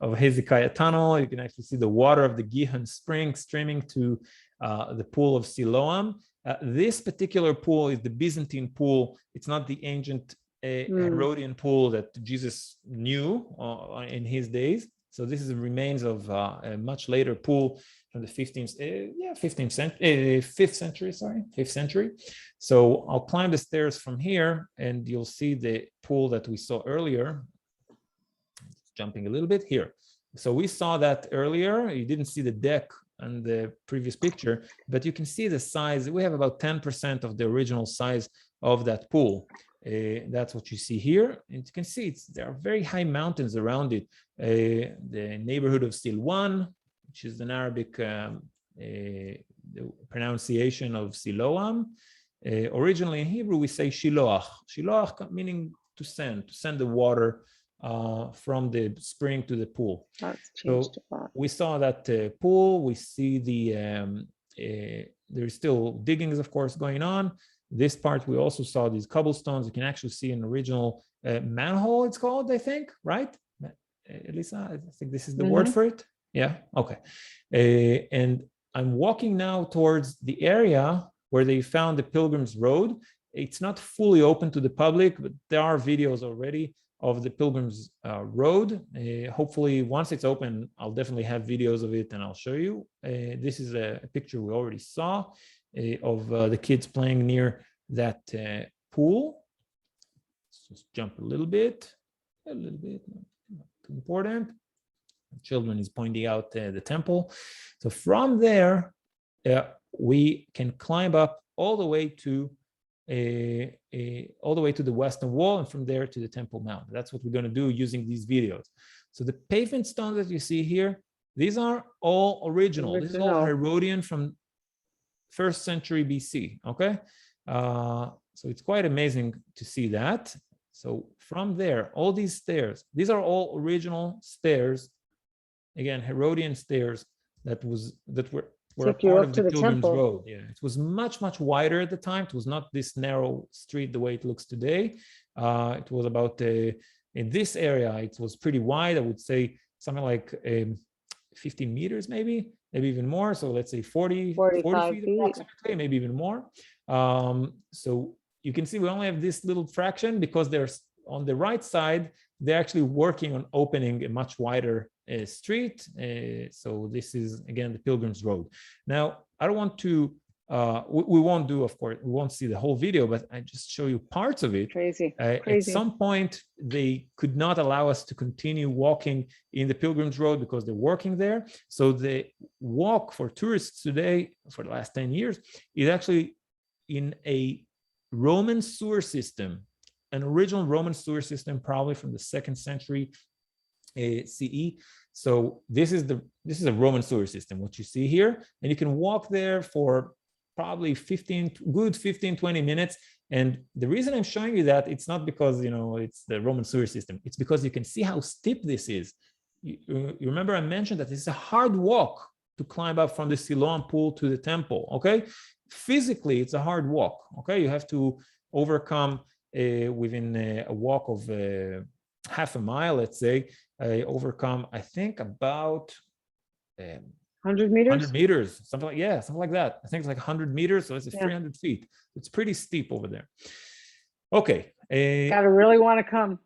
of Hezekiah tunnel. You can actually see the water of the Gihon spring streaming to the pool of Siloam. This particular pool is the Byzantine pool. It's not the ancient Herodian pool that Jesus knew in his days. So this is the remains of a much later pool from the 5th century. So I'll climb the stairs from here, and you'll see the pool that we saw earlier. Jumping a little bit here. So we saw that earlier. You didn't see the deck on the previous picture, but you can see the size. We have about 10% of the original size of that pool. That's what you see here. And you can see there are very high mountains around it. The neighborhood of Silwan, which is an Arabic the pronunciation of Siloam. Originally in Hebrew, we say Shiloach. Shiloach meaning to send the water from the spring to the pool. That's changed So a lot. we saw that pool. We see there's still diggings, of course, going on. This part, we also saw these cobblestones. You can actually see an original manhole, it's called, I think, right? Elisa, I think this is the word for it. Yeah, okay. And I'm walking now towards the area where they found the Pilgrim's Road. It's not fully open to the public, but there are videos already of the Pilgrim's Road. Hopefully, once it's open, I'll definitely have videos of it and I'll show you. This is a picture we already saw of the kids playing near that pool. Let's just jump a little bit, not too important. Children is pointing out the temple. So from there, we can climb up all the way to the Western Wall, and from there to the Temple Mount. That's what we're going to do using these videos. So the pavement stones that you see here, these are all original. This is all Herodian from 1st century BC. Okay, so it's quite amazing to see that. So from there, all these stairs, these are all original stairs. Again, Herodian stairs that were a part of the Pilgrim's Road. Yeah, it was much wider at the time. It was not this narrow street the way it looks today. It was about in this area, it was pretty wide. I would say something like 15 meters, maybe even more. So let's say 40 feet approximately, maybe even more. So you can see we only have this little fraction because there's on the right side, they're actually working on opening a much wider street. So this is, again, the Pilgrim's Road. Now, I don't want to, we won't do, of course, we won't see the whole video, but I just show you parts of it. Crazy. At some point, they could not allow us to continue walking in the Pilgrim's Road because they're working there. So the walk for tourists today, for the last 10 years, is actually in a Roman sewer system, an original Roman sewer system, probably from the 2nd century CE. So this is a Roman sewer system, what you see here, and you can walk there for probably 20 minutes. And the reason I'm showing you that, it's not because it's the Roman sewer system, it's because you can see how steep this is. You remember I mentioned that this is a hard walk to climb up from the Siloam pool to the temple. Okay, physically it's a hard walk. Okay, you have to overcome within a walk of half a mile, let's say, I overcome, I think, about 100 meters? 100 meters, something like that. I think it's like 100 meters, so it's 300 feet. It's pretty steep over there. Okay. Gotta really want to come.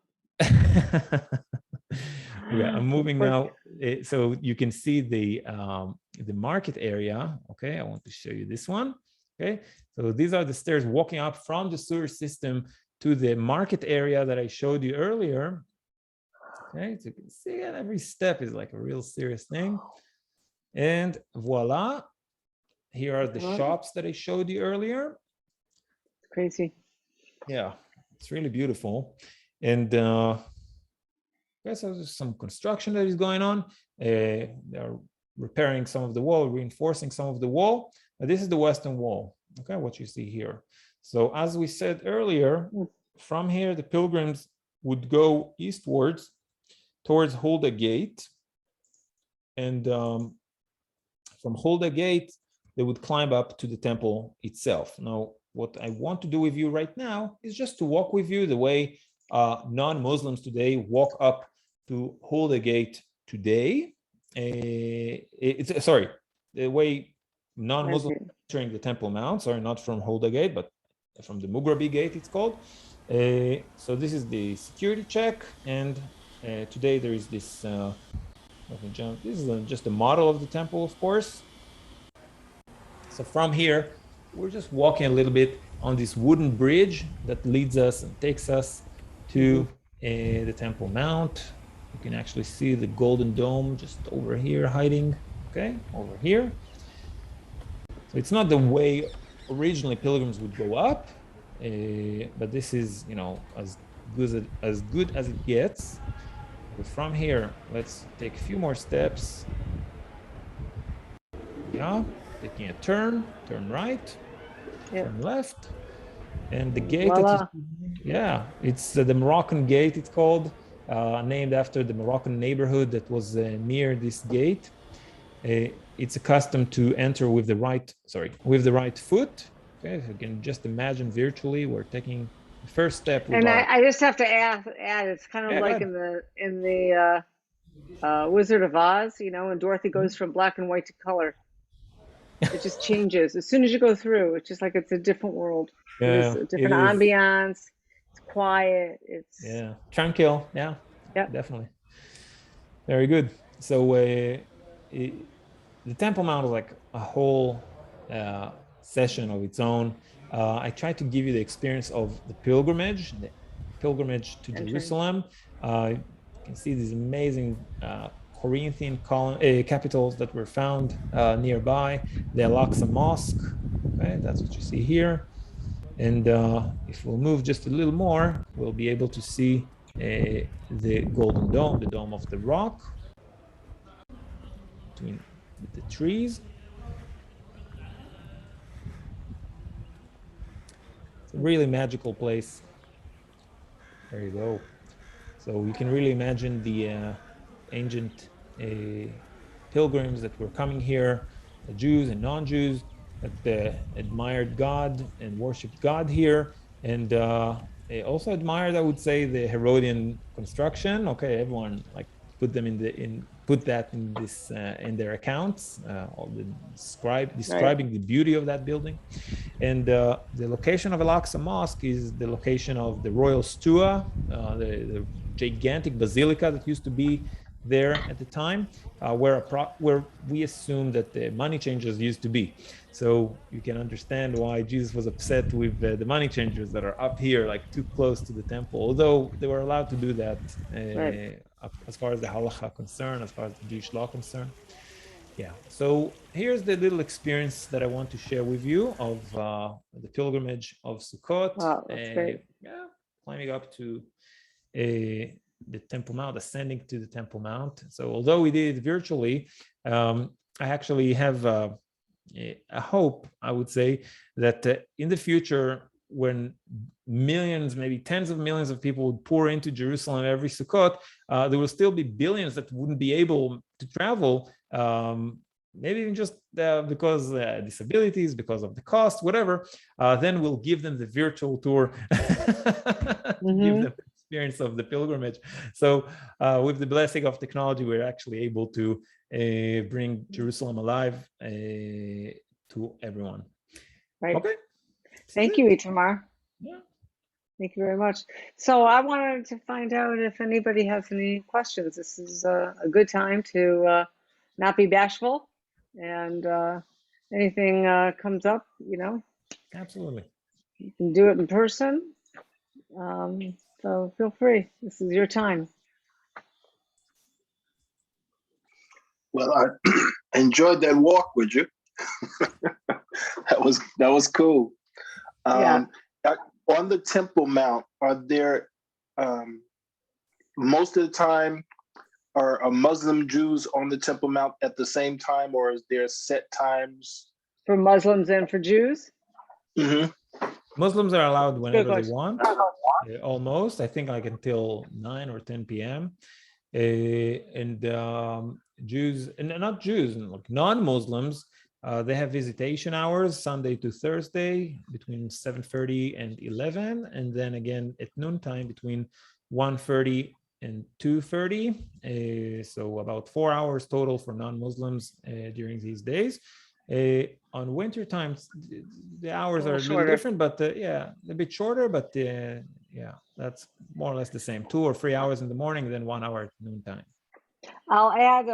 Yeah, I'm moving now. So you can see the market area. Okay, I want to show you this one. Okay, so these are the stairs walking up from the sewer system to the market area that I showed you earlier. Okay, so you can see that every step is like a real serious thing. And voila, here are the shops that I showed you earlier. Crazy. Yeah, it's really beautiful. And so there's some construction that is going on. They're repairing some of the wall, reinforcing some of the wall. But this is the western wall, okay, what you see here. So as we said earlier, from here, the pilgrims would go eastwards towards Hulda Gate. And from Hulda Gate, they would climb up to the temple itself. Now, what I want to do with you right now is just to walk with you the way non-Muslims today walk up to Hulda Gate today. The way non-Muslims entering the Temple Mount, sorry, not from Hulda Gate, but from the Mugrabi Gate, it's called. So this is the security check, and today there is this. This is just a model of the temple, of course. So from here, we're just walking a little bit on this wooden bridge that leads us and takes us to the Temple Mount. You can actually see the golden dome just over here hiding, okay, over here. So it's not the way originally pilgrims would go up, but this is, as good as it gets. But from here, let's take a few more steps. Yeah, taking a turn right, turn left, and the gate. Voila. It's the Moroccan gate. It's called, named after the Moroccan neighborhood that was near this gate. It's accustomed to enter with the right foot. Okay, so you can just imagine virtually we're taking the first step. And I just have to add, it's kind of like in the Wizard of Oz, when Dorothy goes from black and white to color. It just changes as soon as you go through. It's just like it's a different world. It's a different ambiance. It's quiet. It's tranquil. Yeah, definitely. Very good. So the Temple Mount is like a whole session of its own. I tried to give you the experience of the pilgrimage to Jerusalem. You can see these amazing Corinthian capitals that were found nearby. The Al-Aqsa Mosque, okay, that's what you see here. And if we'll move just a little more, we'll be able to see the Golden Dome, the Dome of the Rock, between the trees. It's a really magical place. There you go. So you can really imagine the ancient pilgrims that were coming here, the Jews and non-Jews, that admired God and worshipped God here, and they also admired, I would say, the Herodian construction. Okay, everyone put that in their accounts, describing the beauty of that building. And the location of Al-Aqsa Mosque is the location of the royal stua, the gigantic basilica that used to be there at the time, where we assume that the money changers used to be. So you can understand why Jesus was upset with the money changers that are up here, too close to the temple, although they were allowed to do that as far as the halacha concerned, as far as the Jewish law concerned. Yeah, so here's the little experience that I want to share with you of the pilgrimage of Sukkot. Wow, that's great. Climbing up to the Temple Mount, ascending to the Temple Mount. So although we did it virtually, I actually have a hope, I would say, that in the future, when millions, maybe tens of millions of people would pour into Jerusalem every Sukkot, there will still be billions that wouldn't be able to travel maybe even just because disabilities, because of the cost, whatever, then we'll give them the virtual tour to give them the experience of the pilgrimage. So with the blessing of technology, we're actually able to bring Jerusalem alive to everyone. Right. Okay. Thank you, Itamar. Yeah. Thank you very much. So I wanted to find out if anybody has any questions. This is a good time to not be bashful, and anything comes up, Absolutely. you can do it in person. So feel free. This is your time. Well, I enjoyed that walk with you. That was cool. Yeah. On the Temple Mount, are there most of the time are Muslim Jews on the Temple Mount at the same time, or is there set times For Muslims and for Jews? Muslims are allowed whenever they question. want, almost, I think like until 9 or 10 p.m. And Jews, and not Jews, like non-Muslims, they have visitation hours Sunday to Thursday between 7:30 and 11, and then again at noontime between 1:30 and 2:30. So about 4 hours total for non-Muslims during these days. On winter times, the hours are a little different, but yeah, a bit shorter, but yeah, that's more or less the same. 2 or 3 hours in the morning, then 1 hour at noontime. I'll add,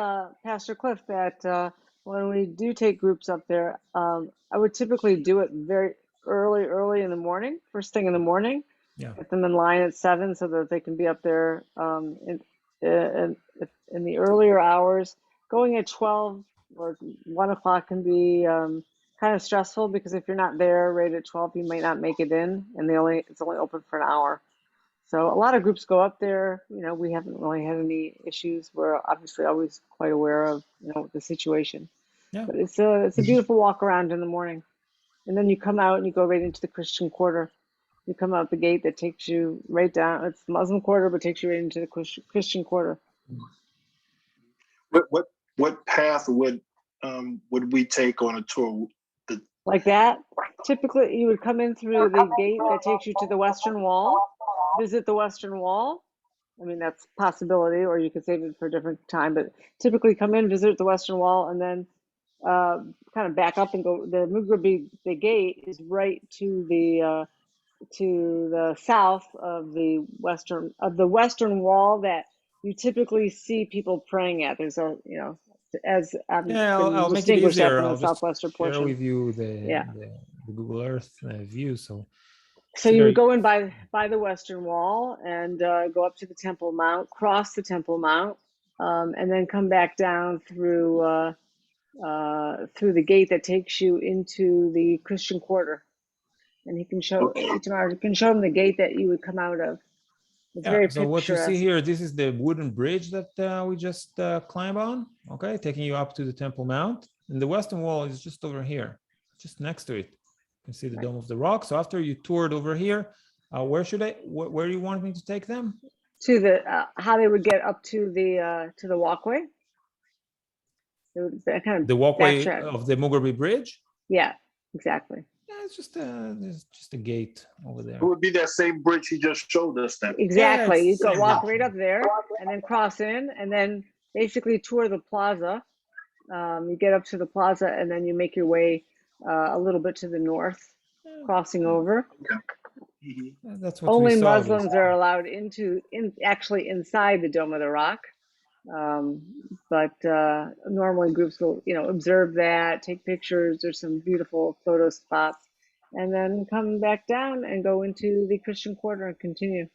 Pastor Cliff, that when we do take groups up there, I would typically do it very early in the morning, first thing in the morning. Yeah. Get them in line at 7 so that they can be up there in the earlier hours. Going at 12 or 1 o'clock can be kind of stressful, because if you're not there right at 12, you might not make it in, and it's only open for an hour. So a lot of groups go up there. We haven't really had any issues. We're obviously always quite aware of the situation. Yeah. But it's a beautiful walk around in the morning, and then you come out and you go right into the Christian quarter. You come out the gate that takes you right down. It's the Muslim quarter, but takes you right into the Christian quarter. What path would we take on a tour? Like that? Typically, you would come in through the gate that takes you to the Western Wall. Visit the Western Wall. I mean, that's a possibility, or you could save it for a different time. But typically, come in, visit the Western Wall, and then kind of back up and go. The gate is right to the south of the Western Wall that you typically see people praying at. There's as I'll make it distinguished that easier. from the I'll just southwestern share portion. with you the Google Earth view. So you would go in by the Western Wall and go up to the Temple Mount, cross the Temple Mount, and then come back down through the gate that takes you into the Christian quarter. And he can show him the gate that you would come out of. It's very so what you see picturesque. here, this is the wooden bridge that we just climbed on, okay, taking you up to the Temple Mount. And the Western Wall is just over here, just next to it. You can see the Dome of the Rock. So after you toured over here, where do you want me to take them? To the how they would get up to the walkway. The walkway of the Mughrabi Bridge? Yeah, exactly. Yeah, it's just a gate over there. It would be that same bridge he just showed us. Then exactly. You go walk right up there and then cross in, and then basically tour the plaza. You get up to the plaza, and then you make your way a little bit to the north, crossing over. Okay. That's what only we saw. Muslims are allowed actually inside the Dome of the Rock. But normally groups will, observe that, take pictures. There's some beautiful photo spots, and then come back down and go into the Christian quarter and continue.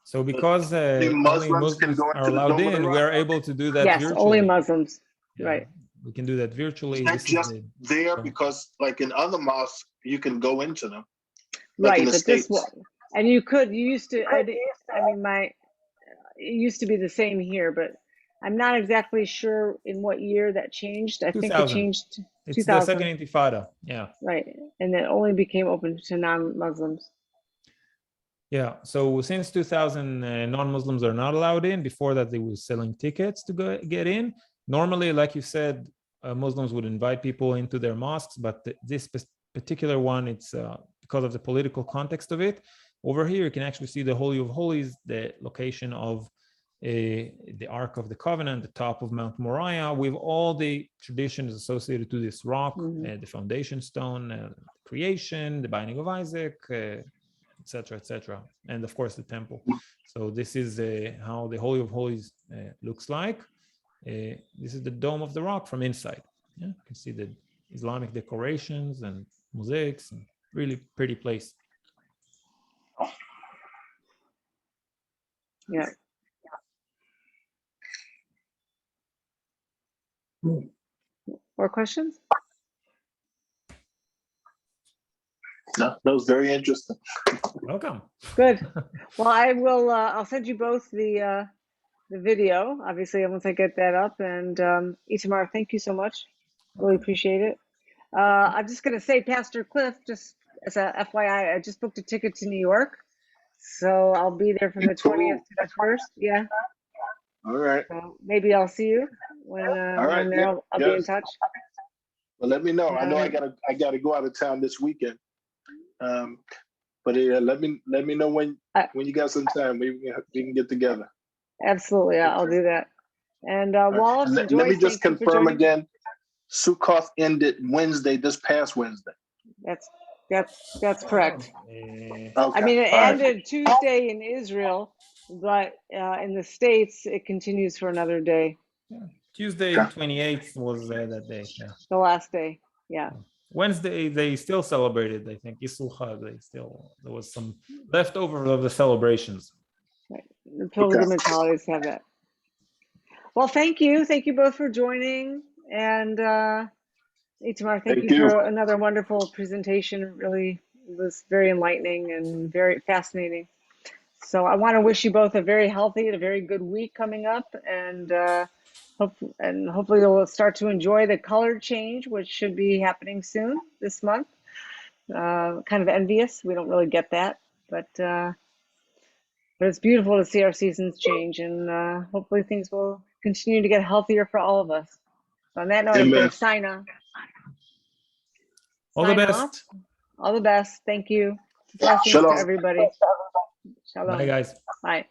So because only Muslims are allowed in, we're able to do that virtually. Yes, only Muslims, right. We can do that virtually. Is that just there because, like in other mosques, you can go into them? Like right, but this one, and you used to, it used to be the same here, but I'm not exactly sure in what year that changed. I think it changed. It's 2000. The second Intifada, yeah. Right, and it only became open to non-Muslims. Yeah, so since 2000, non-Muslims are not allowed in. Before that, they were selling tickets to get in. Normally, like you said, Muslims would invite people into their mosques, but this particular one, it's because of the political context of it. Over here, you can actually see the Holy of Holies, the location of the Ark of the Covenant, the top of Mount Moriah, with all the traditions associated to this rock, the foundation stone, creation, the binding of Isaac, etc., etc., and of course the temple. So this is how the Holy of Holies looks like. This is the dome of the rock from inside. Yeah, you can see the Islamic decorations and mosaics, and really pretty place. Yeah. More questions? No, that was very interesting. Welcome. Good. Well, I will. I'll send you both the video. Obviously, once I get that up. And Itamar, thank you so much. Really appreciate it. I'm just going to say, Pastor Cliff, just as a FYI, I just booked a ticket to New York, so I'll be there from the 20th to the 1st. Yeah. All right. So maybe I'll see you when I'm there. I'll be in touch. Well, let me know. I know I gotta go out of town this weekend. But yeah, let me know when you got some time. We can get together. Absolutely, I'll do that. And Wallace and Joyce, let me just thank you for confirm joining. again. Sukkot ended Wednesday, this past Wednesday. That's correct. Okay. I mean, it ended Tuesday in Israel, but in the States, it continues for another day. Yeah. Tuesday, 28th was that day. Yeah. The last day. Yeah. Wednesday, they still celebrated, I think. Yisrael Chag, there was some leftover of the celebrations. Right. The pilgrimage holidays have that. Well, thank you. Thank you both for joining. And Itamar, thank you for another wonderful presentation. It really was very enlightening and very fascinating. So I want to wish you both a very healthy and a very good week coming up, and hopefully you'll start to enjoy the color change, which should be happening soon this month. Kind of envious. We don't really get that, but it's beautiful to see our seasons change, and hopefully things will continue to get healthier for all of us. So on that note, I'm going to sign off. All the best. All the best. Thank you. Blessings to everybody. Shalom. Bye, guys. Bye.